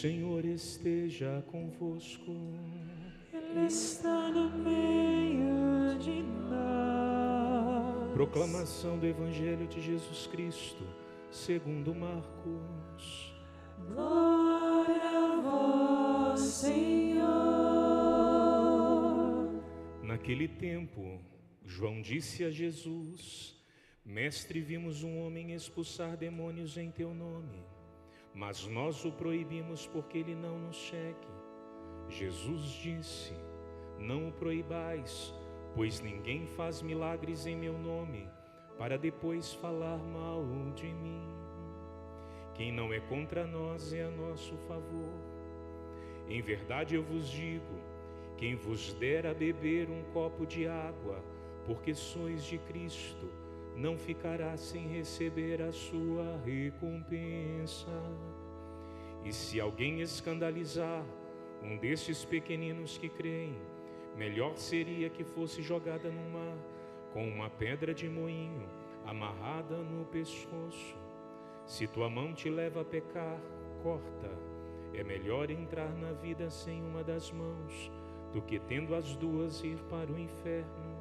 Senhor esteja convosco. Ele está no meio de nós. Proclamação do Evangelho de Jesus Cristo, segundo Marcos. Glória a vós, Senhor. Naquele tempo, João disse a Jesus: Mestre, vimos um homem expulsar demônios em teu nome, mas nós o proibimos porque ele não nos segue. Jesus disse: Não o proibais, pois ninguém faz milagres em meu nome, para depois falar mal de mim. Quem não é contra nós é a nosso favor. Em verdade eu vos digo, quem vos der a beber um copo de água, porque sois de Cristo, não ficará sem receber a sua recompensa. E se alguém escandalizar um destes pequeninos que creem, melhor seria que fosse jogada no mar, com uma pedra de moinho amarrada no pescoço. Se tua mão te leva a pecar, corta. É melhor entrar na vida sem uma das mãos, do que tendo as duas ir para o inferno,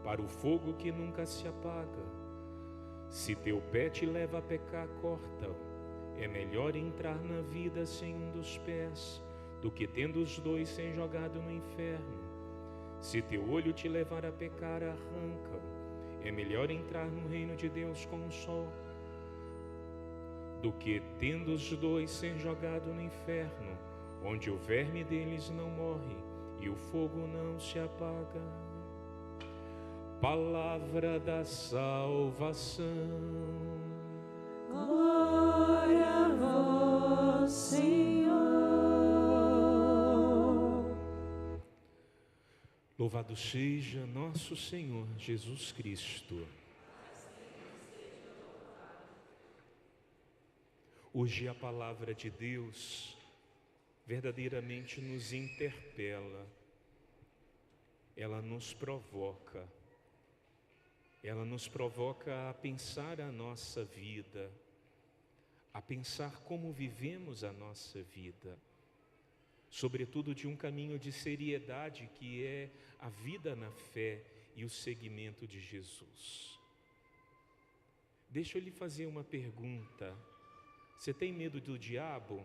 para o fogo que nunca se apaga. Se teu pé te leva a pecar, corta-o. É melhor entrar na vida sem um dos pés, do que tendo os dois ser jogado no inferno. Se teu olho te levar a pecar, arranca-o. É melhor entrar no reino de Deus com um só, do que tendo os dois ser jogado no inferno, onde o verme deles não morre e o fogo não se apaga. Palavra da salvação. Glória a vós, Senhor. Louvado seja nosso Senhor Jesus Cristo. Hoje a palavra de Deus verdadeiramente nos interpela, ela nos provoca a pensar a nossa vida, a pensar como vivemos a nossa vida, sobretudo de um caminho de seriedade que é a vida na fé e o seguimento de Jesus. Deixa eu lhe fazer uma pergunta. Você tem medo do diabo?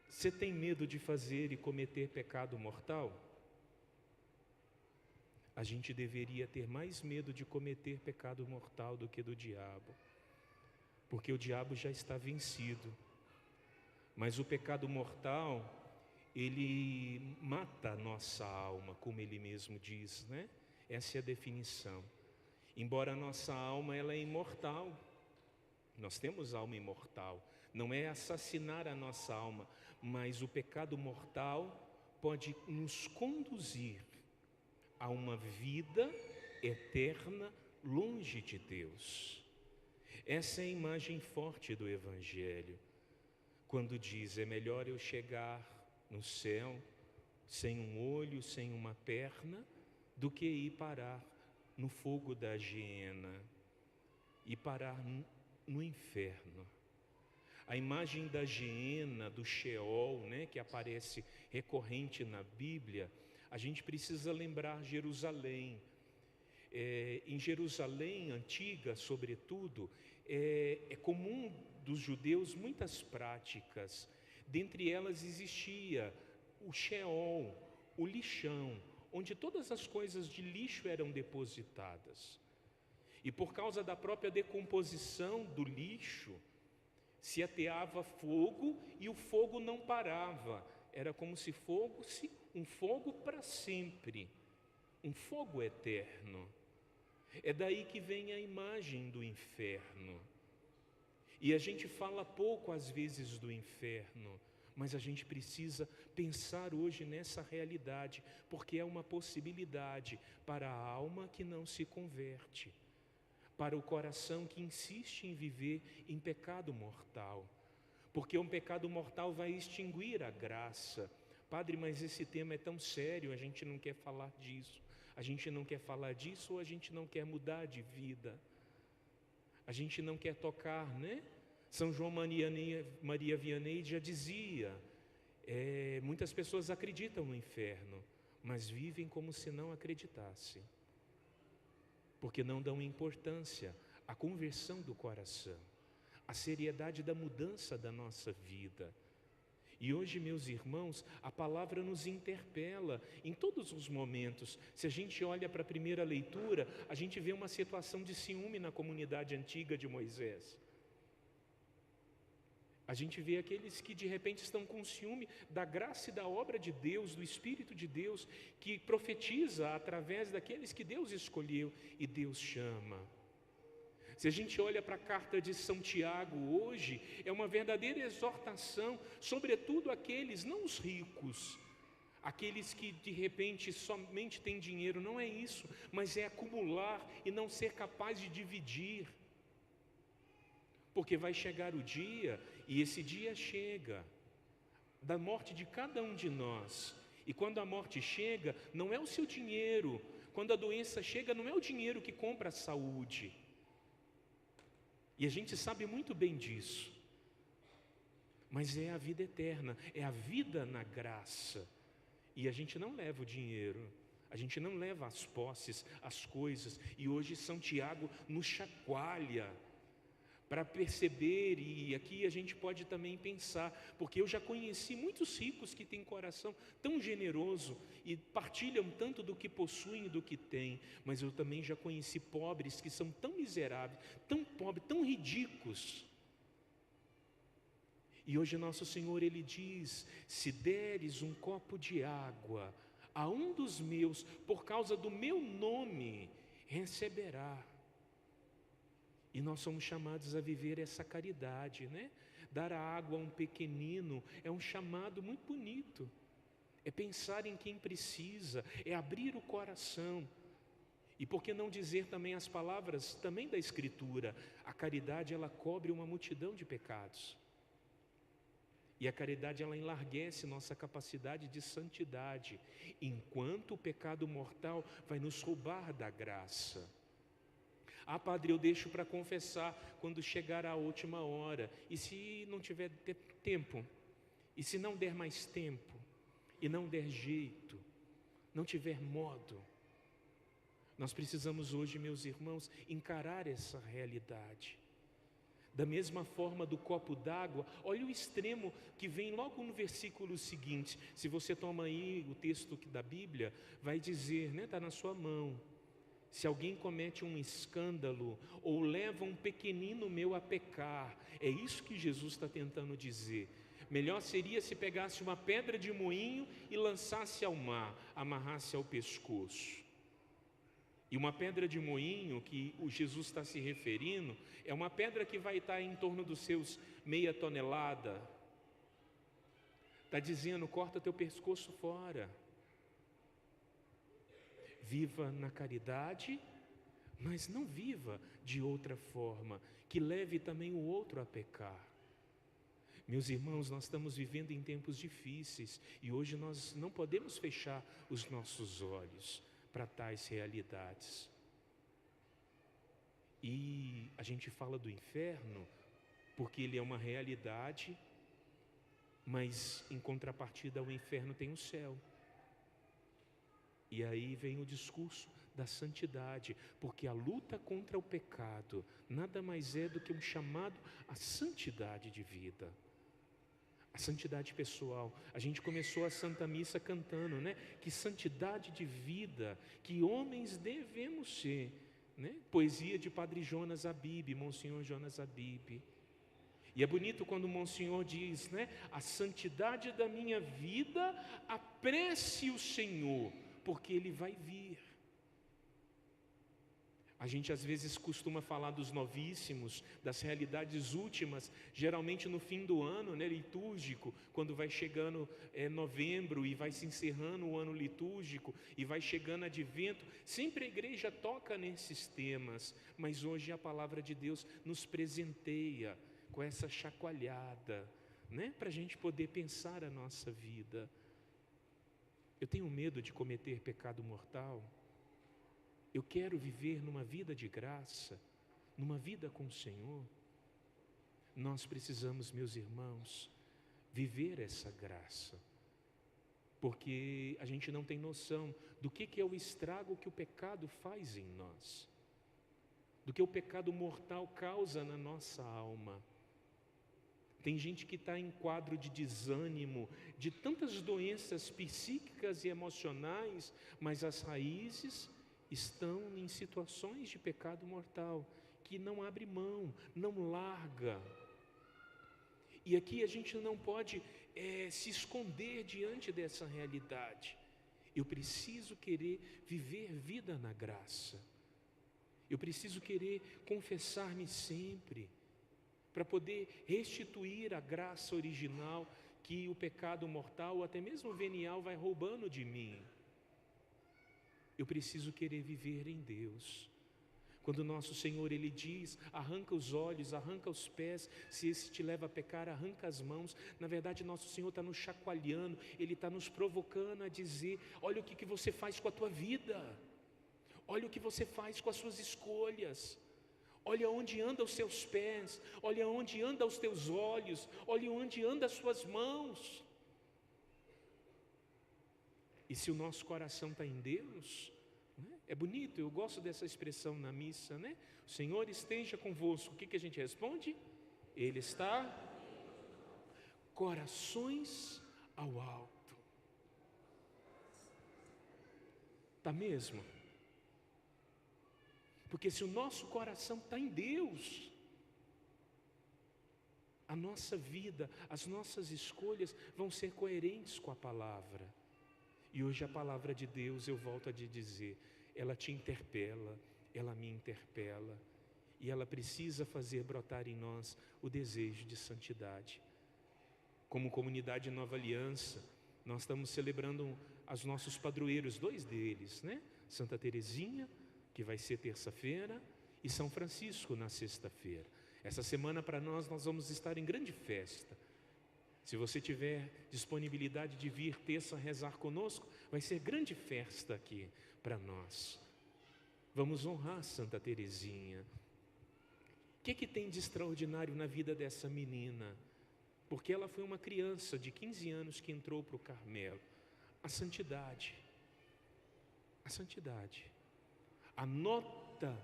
Você tem medo de fazer e cometer pecado mortal? A gente deveria ter mais medo de cometer pecado mortal do que do diabo, porque o diabo já está vencido. Mas o pecado mortal, ele mata a nossa alma, como ele mesmo diz, né? Essa é a definição. Embora a nossa alma ela é imortal, nós temos alma imortal, não é assassinar a nossa alma, mas o pecado mortal pode nos conduzir a uma vida eterna longe de Deus. Essa é a imagem forte do Evangelho, quando diz: é melhor eu chegar no céu sem um olho, sem uma perna, do que ir parar no fogo da hiena e parar no inferno. A imagem da hiena, do Sheol, né, que aparece recorrente na Bíblia, a gente precisa lembrar Jerusalém. Em Jerusalém antiga, sobretudo, é comum dos judeus muitas práticas. Dentre elas existia o Sheol, o lixão, onde todas as coisas de lixo eram depositadas. E por causa da própria decomposição do lixo, se ateava fogo e o fogo não parava. Era como se fosse um fogo para sempre, um fogo eterno. É daí que vem a imagem do inferno. E a gente fala pouco às vezes do inferno, mas a gente precisa pensar hoje nessa realidade, porque é uma possibilidade para a alma que não se converte, para o coração que insiste em viver em pecado mortal, porque um pecado mortal vai extinguir a graça. Padre, mas esse tema é tão sério, a gente não quer falar disso. A gente não quer falar disso ou a gente não quer mudar de vida? A gente não quer tocar, né? São João Maria Vianney já dizia, muitas pessoas acreditam no inferno, mas vivem como se não acreditassem, porque não dão importância à conversão do coração, à seriedade da mudança da nossa vida. E hoje, meus irmãos, a palavra nos interpela em todos os momentos. Se a gente olha para a primeira leitura, a gente vê uma situação de ciúme na comunidade antiga de Moisés. A gente vê aqueles que de repente estão com ciúme da graça e da obra de Deus, do Espírito de Deus, que profetiza através daqueles que Deus escolheu e Deus chama. Se a gente olha para a carta de São Tiago hoje, é uma verdadeira exortação, sobretudo aqueles, não os ricos, aqueles que de repente somente têm dinheiro, não é isso, mas é acumular e não ser capaz de dividir. Porque vai chegar o dia, e esse dia chega, da morte de cada um de nós. E quando a morte chega, não é o seu dinheiro, quando a doença chega, não é o dinheiro que compra a saúde. E a gente sabe muito bem disso. Mas é a vida eterna, é a vida na graça. E a gente não leva o dinheiro, a gente não leva as posses, as coisas. E hoje São Tiago nos chacoalha para perceber, e aqui a gente pode também pensar, porque eu já conheci muitos ricos que têm coração tão generoso e partilham tanto do que possuem e do que têm, mas eu também já conheci pobres que são tão miseráveis, tão pobres, tão ridículos. E hoje nosso Senhor, Ele diz, se deres um copo de água a um dos meus, por causa do meu nome, receberá. E nós somos chamados a viver essa caridade, né? Dar a água a um pequenino é um chamado muito bonito. É pensar em quem precisa, é abrir o coração. E por que não dizer também as palavras também da Escritura? A caridade, ela cobre uma multidão de pecados. E a caridade, ela enlarguece nossa capacidade de santidade, enquanto o pecado mortal vai nos roubar da graça. Ah, padre, eu deixo para confessar quando chegar a última hora. E se não tiver tempo? E se não der mais tempo? E não der jeito? Não tiver modo? Nós precisamos hoje, meus irmãos, encarar essa realidade. Da mesma forma do copo d'água, olha o extremo que vem logo no versículo seguinte. Se você toma aí o texto da Bíblia, vai dizer, né, está na sua mão. Se alguém comete um escândalo ou leva um pequenino meu a pecar, é isso que Jesus está tentando dizer. Melhor seria se pegasse uma pedra de moinho e lançasse ao mar, amarrasse ao pescoço. E uma pedra de moinho que o Jesus está se referindo, é uma pedra que vai estar em torno dos seus meia tonelada. Está dizendo, corta teu pescoço fora. Viva na caridade, mas não viva de outra forma, que leve também o outro a pecar. Meus irmãos, nós estamos vivendo em tempos difíceis e hoje nós não podemos fechar os nossos olhos para tais realidades. E a gente fala do inferno porque ele é uma realidade, mas em contrapartida ao inferno tem o céu. E aí vem o discurso da santidade, porque a luta contra o pecado nada mais é do que um chamado à santidade de vida, a santidade pessoal. A gente começou a Santa Missa cantando, né? Que santidade de vida, que homens devemos ser, né? Poesia de Padre Jonas Abib, Monsenhor Jonas Abib. E é bonito quando o Monsenhor diz, né? A santidade da minha vida, apresse o Senhor, porque Ele vai vir. A gente às vezes costuma falar dos novíssimos, das realidades últimas, geralmente no fim do ano, né, litúrgico, quando vai chegando novembro e vai se encerrando o ano litúrgico e vai chegando advento, sempre a igreja toca nesses temas, mas hoje a palavra de Deus nos presenteia com essa chacoalhada, né, para a gente poder pensar a nossa vida. Eu tenho medo de cometer pecado mortal. Eu quero viver numa vida de graça, numa vida com o Senhor, nós precisamos, meus irmãos, viver essa graça, porque a gente não tem noção do que é o estrago que o pecado faz em nós, do que o pecado mortal causa na nossa alma. Tem gente que está em quadro de desânimo, de tantas doenças psíquicas e emocionais, mas as raízes estão em situações de pecado mortal, que não abre mão, não larga. E aqui a gente não pode se esconder diante dessa realidade. Eu preciso querer viver vida na graça. Eu preciso querer confessar-me sempre, para poder restituir a graça original que o pecado mortal, ou até mesmo venial, vai roubando de mim. Eu preciso querer viver em Deus. Quando nosso Senhor, Ele diz, arranca os olhos, arranca os pés, se esse te leva a pecar, arranca as mãos. Na verdade, nosso Senhor está nos chacoalhando, Ele está nos provocando a dizer, olha o que você faz com a tua vida, olha o que você faz com as suas escolhas, olha onde andam os seus pés, olha onde andam os teus olhos, olha onde andam as suas mãos. E se o nosso coração está em Deus, é bonito, eu gosto dessa expressão na missa, né? O Senhor esteja convosco. O que a gente responde? Ele está corações ao alto. Está mesmo? Porque se o nosso coração está em Deus, a nossa vida, as nossas escolhas vão ser coerentes com a palavra. E hoje a palavra de Deus, eu volto a te dizer, ela te interpela, ela me interpela, e ela precisa fazer brotar em nós o desejo de santidade. Como comunidade Nova Aliança, nós estamos celebrando os nossos padroeiros, 2 deles, né? Santa Teresinha, que vai ser terça-feira, e São Francisco na sexta-feira. Essa semana para nós vamos estar em grande festa. Se você tiver disponibilidade de vir terça rezar conosco, vai ser grande festa aqui para nós. Vamos honrar Santa Teresinha. O que tem de extraordinário na vida dessa menina? Porque ela foi uma criança de 15 anos que entrou para o Carmelo. A santidade. A santidade. A nota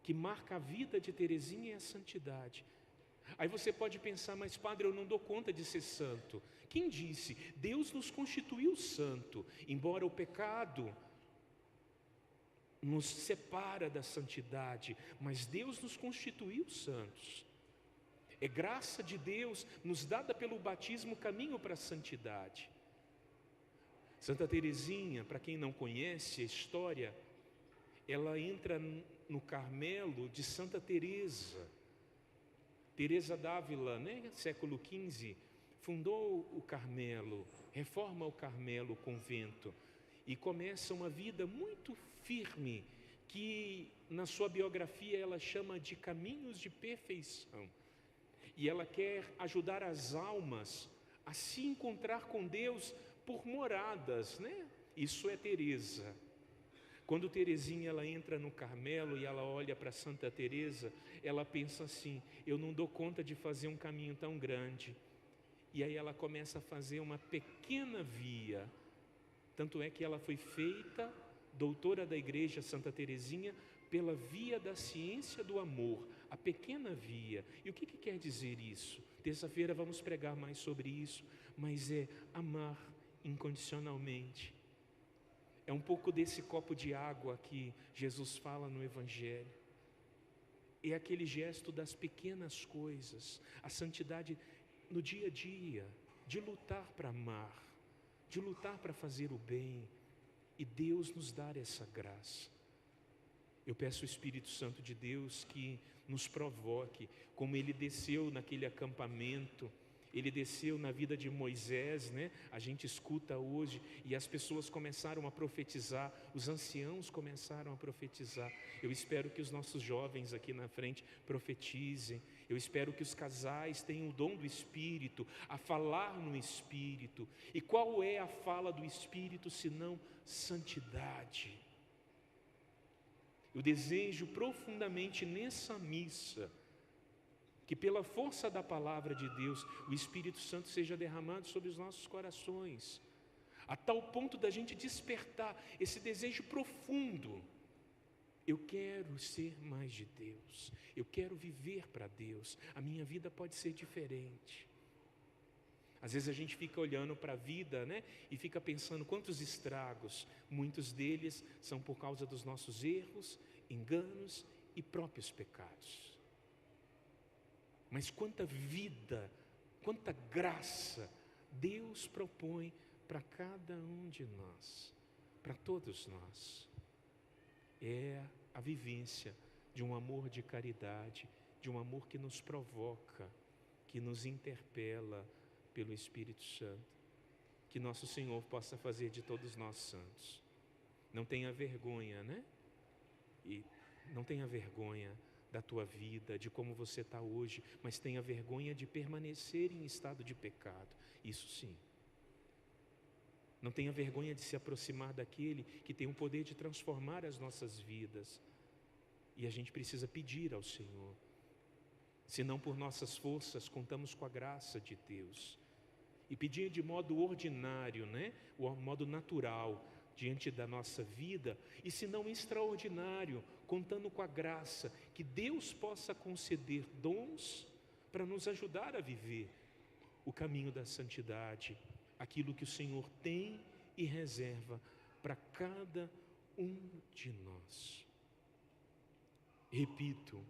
que marca a vida de Teresinha é a santidade. Aí você pode pensar, mas padre, eu não dou conta de ser santo. Quem disse? Deus nos constituiu santo, embora o pecado nos separa da santidade, mas Deus nos constituiu santos. É graça de Deus nos dada pelo batismo o caminho para a santidade. Santa Teresinha, para quem não conhece a história, ela entra no Carmelo de Santa Teresa. Teresa d'Ávila, né? Século XV, fundou o Carmelo, reforma o Carmelo, o convento, e começa uma vida muito firme, que na sua biografia ela chama de caminhos de perfeição. E ela quer ajudar as almas a se encontrar com Deus por moradas, né? Isso é Teresa. Quando Teresinha ela entra no Carmelo e ela olha para Santa Teresa, ela pensa assim, eu não dou conta de fazer um caminho tão grande. E aí ela começa a fazer uma pequena via. Tanto é que ela foi feita doutora da igreja Santa Teresinha pela via da ciência do amor, a pequena via. E o que quer dizer isso? Terça-feira vamos pregar mais sobre isso, mas é amar incondicionalmente. É um pouco desse copo de água que Jesus fala no Evangelho. É aquele gesto das pequenas coisas, a santidade no dia a dia, de lutar para amar, de lutar para fazer o bem, e Deus nos dar essa graça. Eu peço ao Espírito Santo de Deus que nos provoque, como Ele desceu naquele acampamento, Ele desceu na vida de Moisés, né? A gente escuta hoje, e as pessoas começaram a profetizar, os anciãos começaram a profetizar. Eu espero que os nossos jovens aqui na frente profetizem. Eu espero que os casais tenham o dom do Espírito, a falar no Espírito. E qual é a fala do Espírito, senão santidade? Eu desejo profundamente nessa missa que pela força da palavra de Deus, o Espírito Santo seja derramado sobre os nossos corações, a tal ponto da gente despertar esse desejo profundo. Eu quero ser mais de Deus, eu quero viver para Deus, a minha vida pode ser diferente. Às vezes a gente fica olhando para a vida, né, e fica pensando quantos estragos, muitos deles são por causa dos nossos erros, enganos e próprios pecados. Mas quanta vida, quanta graça Deus propõe para cada um de nós, para todos nós. É a vivência de um amor de caridade, de um amor que nos provoca, que nos interpela pelo Espírito Santo. Que nosso Senhor possa fazer de todos nós santos. Não tenha vergonha, né? E não tenha vergonha da tua vida, de como você está hoje, mas tenha vergonha de permanecer em estado de pecado. Isso sim. Não tenha vergonha de se aproximar daquele que tem o poder de transformar as nossas vidas. E a gente precisa pedir ao Senhor. Se não por nossas forças, contamos com a graça de Deus. E pedir de modo ordinário, né? O modo natural, diante da nossa vida. E se não extraordinário, contando com a graça, que Deus possa conceder dons para nos ajudar a viver o caminho da santidade, aquilo que o Senhor tem e reserva para cada um de nós. Repito,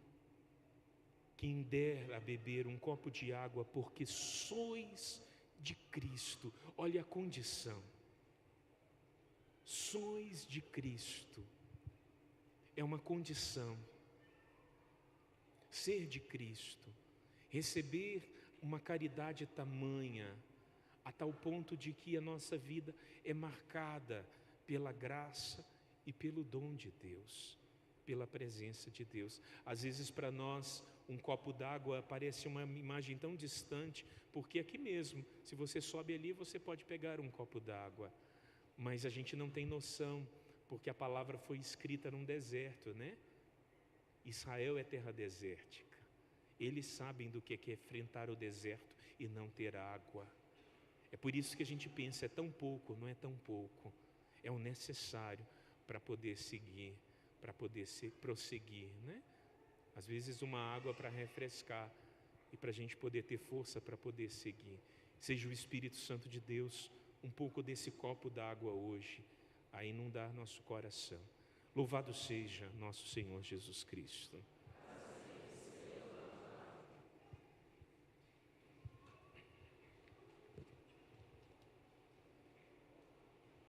quem der a beber um copo de água, porque sois de Cristo, olha a condição, sois de Cristo, é uma condição, ser de Cristo, receber uma caridade tamanha, a tal ponto de que a nossa vida é marcada pela graça e pelo dom de Deus, pela presença de Deus. Às vezes para nós um copo d'água parece uma imagem tão distante, porque aqui mesmo, se você sobe ali, você pode pegar um copo d'água, mas a gente não tem noção, porque a palavra foi escrita num deserto, né? Israel é terra desértica, eles sabem do que é enfrentar o deserto e não ter água. É por isso que a gente pensa, é tão pouco, não é tão pouco, é o necessário para poder seguir, para poder prosseguir, né? Às vezes uma água para refrescar e para a gente poder ter força para poder seguir. Seja o Espírito Santo de Deus um pouco desse copo d'água hoje a inundar nosso coração. Louvado seja nosso Senhor Jesus Cristo.